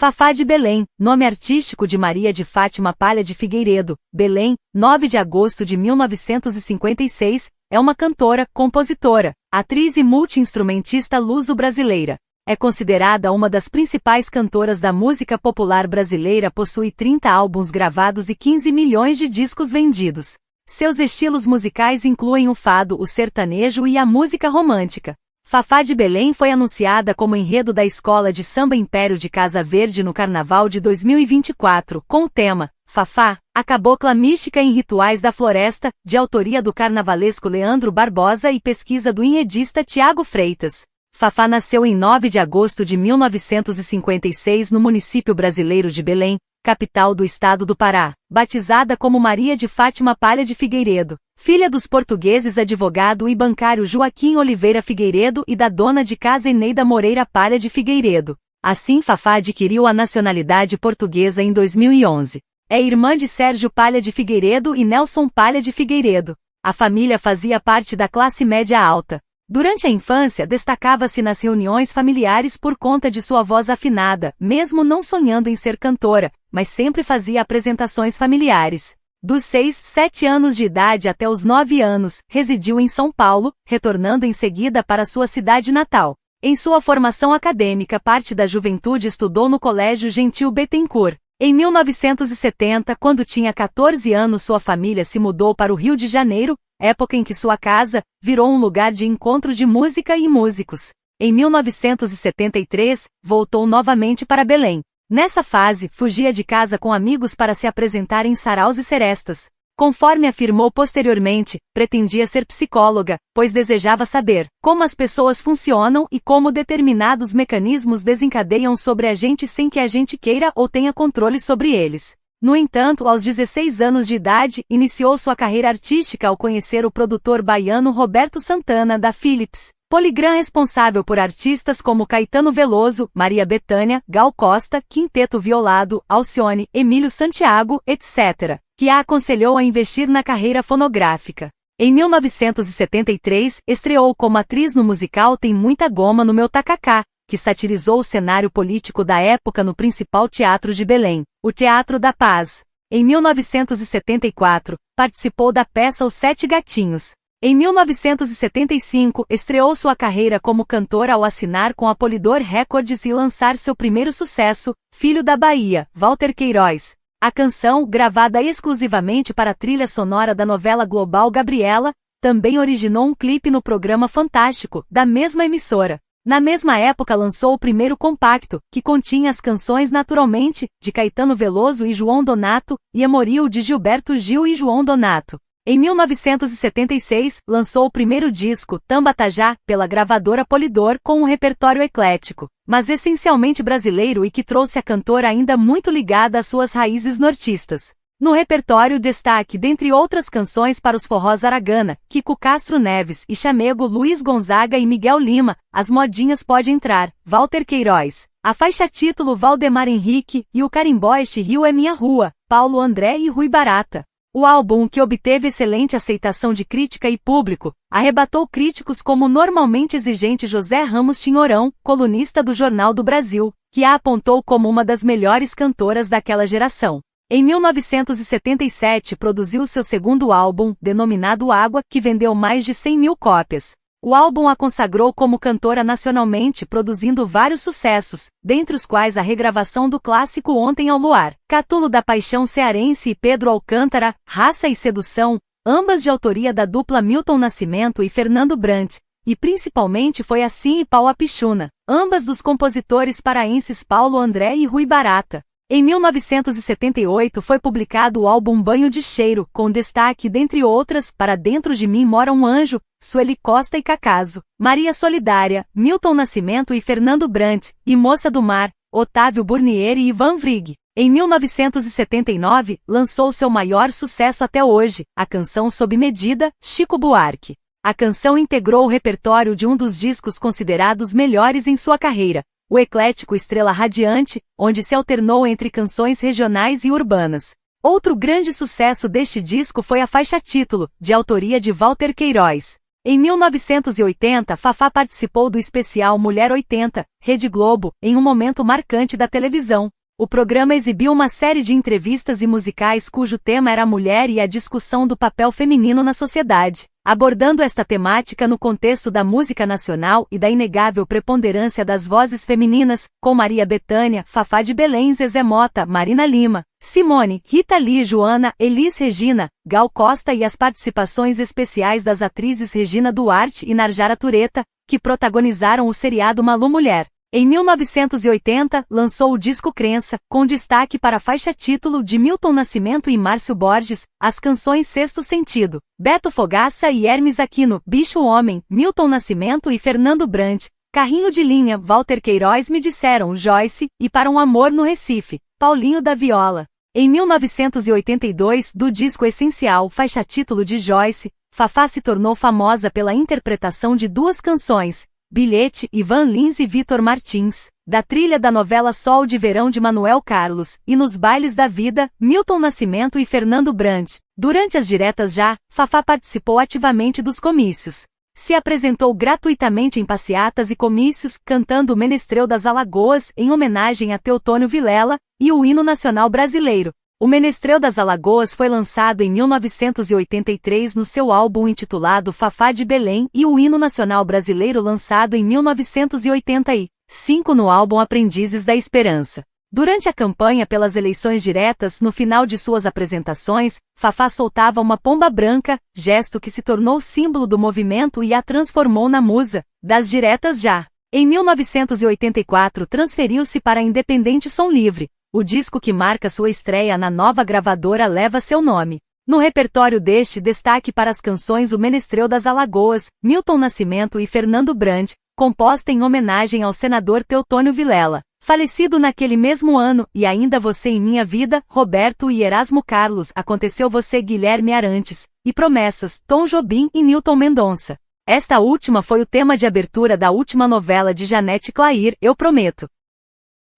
Fafá de Belém, nome artístico de Maria de Fátima Palha de Figueiredo, Belém, 9 de agosto de 1956, é uma cantora, compositora, atriz e multi-instrumentista luso-brasileira. É considerada uma das principais cantoras da música popular brasileira, possui 30 álbuns gravados e 15 milhões de discos vendidos. Seus estilos musicais incluem o fado, o sertanejo e a música romântica. Fafá de Belém foi anunciada como enredo da Escola de Samba Império de Casa Verde no Carnaval de 2024, com o tema Fafá, a cabocla mística em Rituais da Floresta, de autoria do carnavalesco Leandro Barbosa e pesquisa do enredista Tiago Freitas. Fafá nasceu em 9 de agosto de 1956 no município brasileiro de Belém, capital do estado do Pará, batizada como Maria de Fátima Palha de Figueiredo, filha dos portugueses advogado e bancário Joaquim Oliveira Figueiredo e da dona de casa Eneida Moreira Palha de Figueiredo. Assim, Fafá adquiriu a nacionalidade portuguesa em 2011. É irmã de Sérgio Palha de Figueiredo e Nelson Palha de Figueiredo. A família fazia parte da classe média alta. Durante a infância, destacava-se nas reuniões familiares por conta de sua voz afinada, mesmo não sonhando em ser cantora, mas sempre fazia apresentações familiares. Dos 7 anos de idade até os 9 anos, residiu em São Paulo, retornando em seguida para sua cidade natal. Em sua formação acadêmica, parte da juventude estudou no Colégio Gentil Bettencourt. Em 1970, quando tinha 14 anos, sua família se mudou para o Rio de Janeiro, época em que sua casa virou um lugar de encontro de música e músicos. Em 1973, voltou novamente para Belém. Nessa fase, fugia de casa com amigos para se apresentar em saraus e serestas. Conforme afirmou posteriormente, pretendia ser psicóloga, pois desejava saber como as pessoas funcionam e como determinados mecanismos desencadeiam sobre a gente sem que a gente queira ou tenha controle sobre eles. No entanto, aos 16 anos de idade, iniciou sua carreira artística ao conhecer o produtor baiano Roberto Santana, da Philips, Polygram, responsável por artistas como Caetano Veloso, Maria Bethânia, Gal Costa, Quinteto Violado, Alcione, Emílio Santiago, etc., que a aconselhou a investir na carreira fonográfica. Em 1973, estreou como atriz no musical Tem Muita Goma no Meu Tacacá, que satirizou o cenário político da época no principal teatro de Belém, o Teatro da Paz. Em 1974, participou da peça Os Sete Gatinhos. Em 1975, estreou sua carreira como cantora ao assinar com a Polydor Records e lançar seu primeiro sucesso, Filho da Bahia, Walter Queiroz. A canção, gravada exclusivamente para a trilha sonora da novela global Gabriela, também originou um clipe no programa Fantástico, da mesma emissora. Na mesma época lançou o primeiro compacto, que continha as canções Naturalmente, de Caetano Veloso e João Donato, e Amorio, de Gilberto Gil e João Donato. Em 1976, lançou o primeiro disco, Tambatajá, pela gravadora Polydor, com um repertório eclético, mas essencialmente brasileiro e que trouxe a cantora ainda muito ligada às suas raízes nortistas. No repertório, destaque, dentre outras canções, para os forrós Aragana, Kiko Castro Neves e Chamego, Luiz Gonzaga e Miguel Lima, As Modinhas Pode Entrar, Walter Queiroz, a faixa título Valdemar Henrique e o carimbó Este Rio é Minha Rua, Paulo André e Rui Barata. O álbum, que obteve excelente aceitação de crítica e público, arrebatou críticos como o normalmente exigente José Ramos Tinhorão, colunista do Jornal do Brasil, que a apontou como uma das melhores cantoras daquela geração. Em 1977 produziu seu segundo álbum, denominado Água, que vendeu mais de 100 mil cópias. O álbum a consagrou como cantora nacionalmente, produzindo vários sucessos, dentre os quais a regravação do clássico Ontem ao Luar, Catulo da Paixão Cearense e Pedro Alcântara, Raça e Sedução, ambas de autoria da dupla Milton Nascimento e Fernando Brant, e principalmente Foi Assim e Pau a Pichuna, ambas dos compositores paraenses Paulo André e Rui Barata. Em 1978 foi publicado o álbum Banho de Cheiro, com destaque, dentre outras, Para Dentro de Mim Mora um Anjo, Sueli Costa e Cacaso, Maria Solidária, Milton Nascimento e Fernando Brant, e Moça do Mar, Otávio Burnier e Ivan Vrig. Em 1979, lançou seu maior sucesso até hoje, a canção Sob Medida, Chico Buarque. A canção integrou o repertório de um dos discos considerados melhores em sua carreira, o eclético Estrela Radiante, onde se alternou entre canções regionais e urbanas. Outro grande sucesso deste disco foi a faixa título, de autoria de Walter Queiroz. Em 1980, Fafá participou do especial Mulher 80, Rede Globo, em um momento marcante da televisão. O programa exibiu uma série de entrevistas e musicais cujo tema era a mulher e a discussão do papel feminino na sociedade, abordando esta temática no contexto da música nacional e da inegável preponderância das vozes femininas, com Maria Bethânia, Fafá de Belém, Zezé Mota, Marina Lima, Simone, Rita Lee, Joana, Elis Regina, Gal Costa e as participações especiais das atrizes Regina Duarte e Narjara Tureta, que protagonizaram o seriado Malu Mulher. Em 1980, lançou o disco Crença, com destaque para a faixa-título de Milton Nascimento e Márcio Borges, as canções Sexto Sentido, Beto Fogaça e Hermes Aquino, Bicho Homem, Milton Nascimento e Fernando Brant, Carrinho de Linha, Walter Queiroz Me Disseram, Joyce, e Para um Amor no Recife, Paulinho da Viola. Em 1982, do disco Essencial, faixa-título de Joyce, Fafá se tornou famosa pela interpretação de duas canções, Bilhete, Ivan Lins e Vitor Martins, da trilha da novela Sol de Verão de Manuel Carlos, e Nos Bailes da Vida, Milton Nascimento e Fernando Brant. Durante as diretas já, Fafá participou ativamente dos comícios. Se apresentou gratuitamente em passeatas e comícios, cantando o Menestrel das Alagoas em homenagem a Teotônio Vilela, e o hino nacional brasileiro. O Menestrel das Alagoas foi lançado em 1983 no seu álbum intitulado Fafá de Belém e o hino nacional brasileiro lançado em 1985 no álbum Aprendizes da Esperança. Durante a campanha pelas eleições diretas, no final de suas apresentações, Fafá soltava uma pomba branca, gesto que se tornou símbolo do movimento e a transformou na musa das diretas já. Em 1984 transferiu-se para a Independente Som Livre. O disco que marca sua estreia na nova gravadora leva seu nome. No repertório deste destaque para as canções O Menestrel das Alagoas, Milton Nascimento e Fernando Brant, composta em homenagem ao senador Teotônio Vilela, falecido naquele mesmo ano, e Ainda Você em Minha Vida, Roberto e Erasmo Carlos, Aconteceu Você, Guilherme Arantes, e Promessas, Tom Jobim e Nilton Mendonça. Esta última foi o tema de abertura da última novela de Janete Clair, Eu Prometo.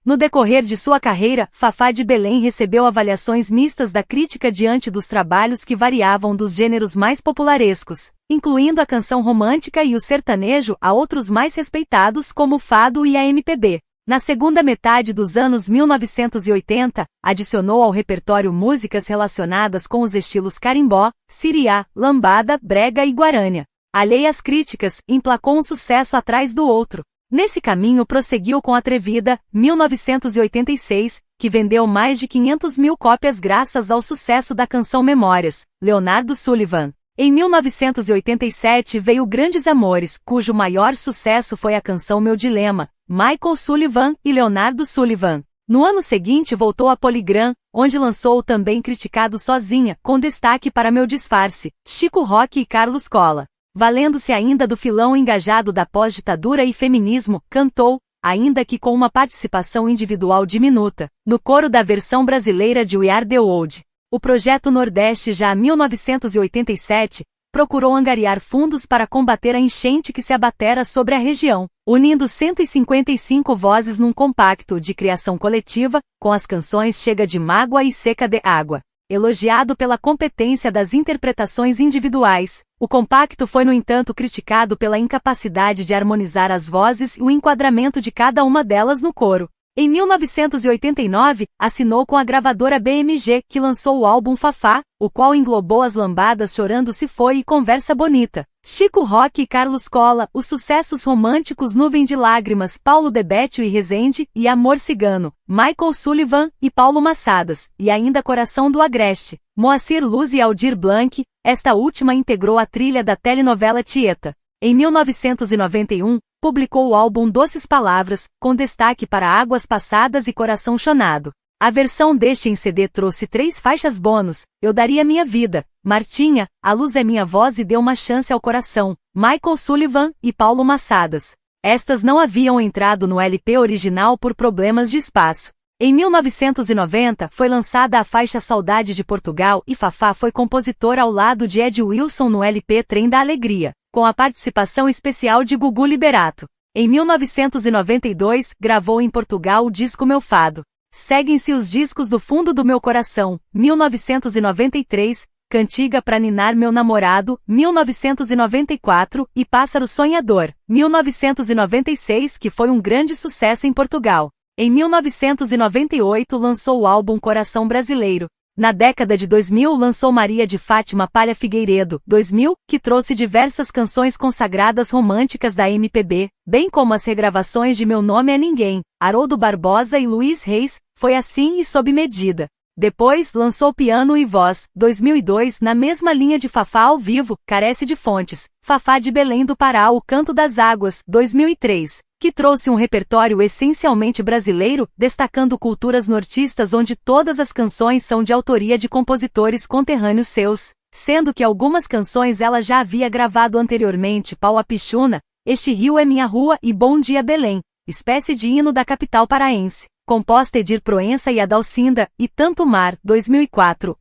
No decorrer de sua carreira, Fafá de Belém recebeu avaliações mistas da crítica diante dos trabalhos que variavam dos gêneros mais popularescos, incluindo a canção romântica e o sertanejo, a outros mais respeitados como o fado e a MPB. Na segunda metade dos anos 1980, adicionou ao repertório músicas relacionadas com os estilos carimbó, siriá, lambada, brega e guarânia. Alheia às críticas, emplacou um sucesso atrás do outro. Nesse caminho prosseguiu com Atrevida, 1986, que vendeu mais de 500 mil cópias graças ao sucesso da canção Memórias, Leonardo Sullivan. Em 1987 veio Grandes Amores, cujo maior sucesso foi a canção Meu Dilema, Michael Sullivan e Leonardo Sullivan. No ano seguinte voltou a Polygram, onde lançou o também criticado Sozinha, com destaque para Meu Disfarce, Chico Roque e Carlos Cola. Valendo-se ainda do filão engajado da pós-ditadura e feminismo, cantou, ainda que com uma participação individual diminuta, no coro da versão brasileira de We Are The World. O Projeto Nordeste já em 1987, procurou angariar fundos para combater a enchente que se abatera sobre a região, unindo 155 vozes num compacto de criação coletiva, com as canções Chega de Mágoa e Seca de Água. Elogiado pela competência das interpretações individuais, o compacto foi no entanto criticado pela incapacidade de harmonizar as vozes e o enquadramento de cada uma delas no coro. Em 1989, assinou com a gravadora BMG, que lançou o álbum Fafá, o qual englobou as lambadas Chorando Se Foi e Conversa Bonita, Chico Roque e Carlos Cola, os sucessos românticos Nuvem de Lágrimas, Paulo Debétio e Rezende, e Amor Cigano, Michael Sullivan e Paulo Massadas, e ainda Coração do Agreste, Moacir Luz e Aldir Blanc. Esta última integrou a trilha da telenovela Tieta. Em 1991, publicou o álbum Doces Palavras, com destaque para Águas Passadas e Coração Chonado. A versão deste em CD trouxe 3 faixas bônus, Eu Daria Minha Vida, Martinha, A Luz é Minha Voz e Deu Uma Chance ao Coração, Michael Sullivan e Paulo Massadas. Estas não haviam entrado no LP original por problemas de espaço. Em 1990, foi lançada a faixa Saudade de Portugal e Fafá foi compositor ao lado de Ed Wilson no LP Trem da Alegria, com a participação especial de Gugu Liberato. Em 1992, gravou em Portugal o disco Meu Fado. Seguem-se os discos do Fundo do Meu Coração, 1993, Cantiga pra ninar meu namorado, 1994, e Pássaro Sonhador, 1996, que foi um grande sucesso em Portugal. Em 1998 lançou o álbum Coração Brasileiro. Na década de 2000 lançou Maria de Fátima Palha Figueiredo, 2000, que trouxe diversas canções consagradas românticas da MPB, bem como as regravações de Meu Nome é Ninguém, Haroldo Barbosa e Luiz Reis, Foi Assim e Sob Medida. Depois, lançou Piano e Voz, 2002, na mesma linha de Fafá ao vivo, Carece de Fontes, Fafá de Belém do Pará, O Canto das Águas, 2003, que trouxe um repertório essencialmente brasileiro, destacando culturas nortistas onde todas as canções são de autoria de compositores conterrâneos seus, sendo que algumas canções ela já havia gravado anteriormente, Pau a Pichuna, Este Rio é Minha Rua e Bom Dia Belém, espécie de hino da capital paraense, composta Edir Proença e Adalcinda, e Tanto Mar, 2004,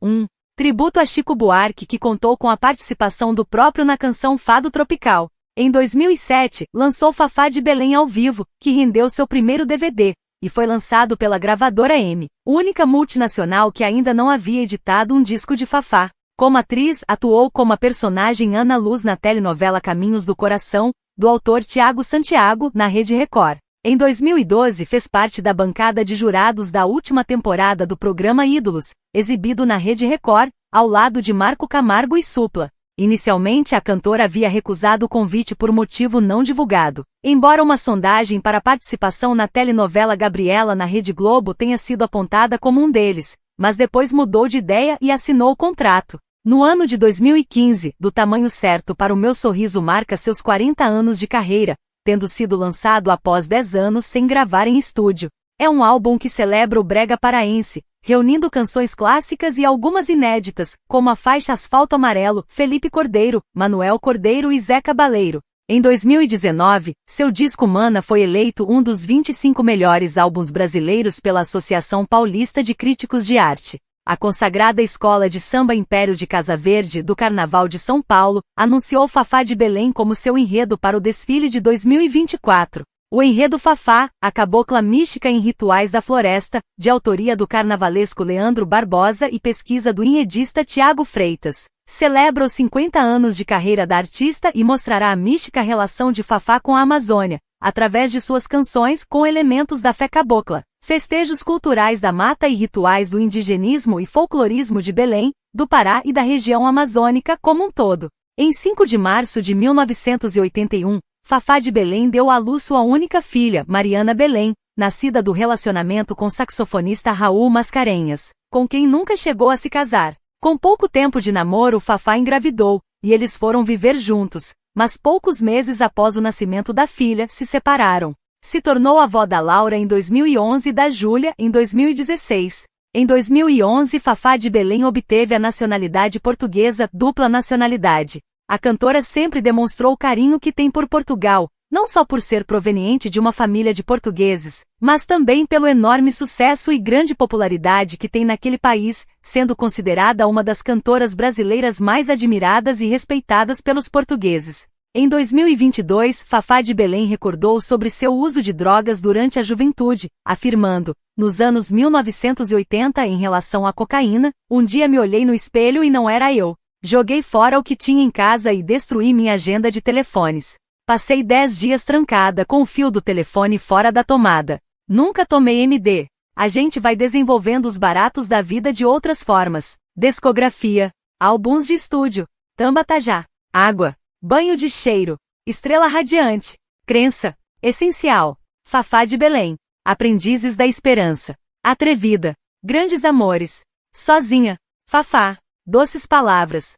tributo a Chico Buarque que contou com a participação do próprio na canção Fado Tropical. Em 2007, lançou Fafá de Belém ao vivo, que rendeu seu primeiro DVD, e foi lançado pela gravadora M, única multinacional que ainda não havia editado um disco de Fafá. Como atriz, atuou como a personagem Ana Luz na telenovela Caminhos do Coração, do autor Tiago Santiago, na Rede Record. Em 2012 fez parte da bancada de jurados da última temporada do programa Ídolos, exibido na Rede Record, ao lado de Marco Camargo e Supla. Inicialmente a cantora havia recusado o convite por motivo não divulgado, embora uma sondagem para participação na telenovela Gabriela na Rede Globo tenha sido apontada como um deles, mas depois mudou de ideia e assinou o contrato. No ano de 2015, Do Tamanho Certo para o Meu Sorriso marca seus 40 anos de carreira, tendo sido lançado após 10 anos sem gravar em estúdio. É um álbum que celebra o brega paraense, reunindo canções clássicas e algumas inéditas, como a faixa Asfalto Amarelo, Felipe Cordeiro, Manuel Cordeiro e Zé Cabaleiro. Em 2019, seu disco Mana foi eleito um dos 25 melhores álbuns brasileiros pela Associação Paulista de Críticos de Arte. A consagrada Escola de Samba Império de Casa Verde do Carnaval de São Paulo anunciou Fafá de Belém como seu enredo para o desfile de 2024. O enredo Fafá, a cabocla mística em Rituais da Floresta, de autoria do carnavalesco Leandro Barbosa e pesquisa do enredista Tiago Freitas, celebra os 50 anos de carreira da artista e mostrará a mística relação de Fafá com a Amazônia, através de suas canções com elementos da fé cabocla, festejos culturais da mata e rituais do indigenismo e folclorismo de Belém, do Pará e da região amazônica como um todo. Em 5 de março de 1981, Fafá de Belém deu à luz sua única filha, Mariana Belém, nascida do relacionamento com o saxofonista Raul Mascarenhas, com quem nunca chegou a se casar. Com pouco tempo de namoro, Fafá engravidou, e eles foram viver juntos, mas poucos meses após o nascimento da filha, se separaram. Se tornou avó da Laura em 2011 e da Júlia em 2016. Em 2011, Fafá de Belém obteve a nacionalidade portuguesa, dupla nacionalidade. A cantora sempre demonstrou o carinho que tem por Portugal, não só por ser proveniente de uma família de portugueses, mas também pelo enorme sucesso e grande popularidade que tem naquele país, sendo considerada uma das cantoras brasileiras mais admiradas e respeitadas pelos portugueses. Em 2022, Fafá de Belém recordou sobre seu uso de drogas durante a juventude, afirmando: nos anos 1980 em relação à cocaína, um dia me olhei no espelho e não era eu. Joguei fora o que tinha em casa e destruí minha agenda de telefones. Passei 10 dias trancada com o fio do telefone fora da tomada. Nunca tomei MD. A gente vai desenvolvendo os baratos da vida de outras formas. Discografia. Álbuns de estúdio. Tambatajá. Água. Banho de cheiro. Estrela radiante. Crença. Essencial. Fafá de Belém. Aprendizes da Esperança. Atrevida. Grandes Amores. Sozinha. Fafá. Doces Palavras.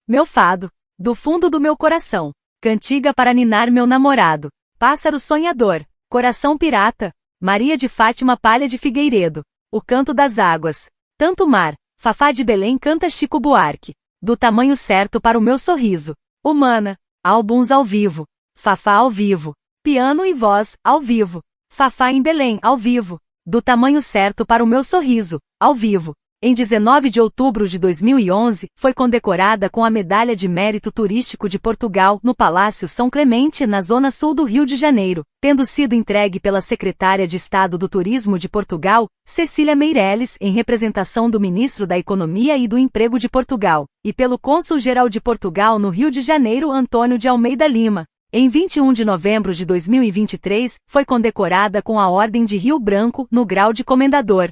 Meu Fado. Do fundo do meu coração. Cantiga para ninar meu namorado. Pássaro Sonhador. Coração Pirata. Maria de Fátima Palha de Figueiredo. O Canto das Águas. Tanto Mar. Fafá de Belém canta Chico Buarque. Do Tamanho Certo para o Meu Sorriso. Humana. Álbuns ao vivo. Fafá ao vivo. Piano e Voz, ao vivo. Fafá em Belém, ao vivo. Do Tamanho Certo para o Meu Sorriso, ao vivo. Em 19 de outubro de 2011, foi condecorada com a Medalha de Mérito Turístico de Portugal no Palácio São Clemente, na zona sul do Rio de Janeiro, tendo sido entregue pela Secretária de Estado do Turismo de Portugal, Cecília Meirelles, em representação do Ministro da Economia e do Emprego de Portugal, e pelo Cônsul-Geral de Portugal no Rio de Janeiro, Antônio de Almeida Lima. Em 21 de novembro de 2023, foi condecorada com a Ordem de Rio Branco, no grau de Comendador.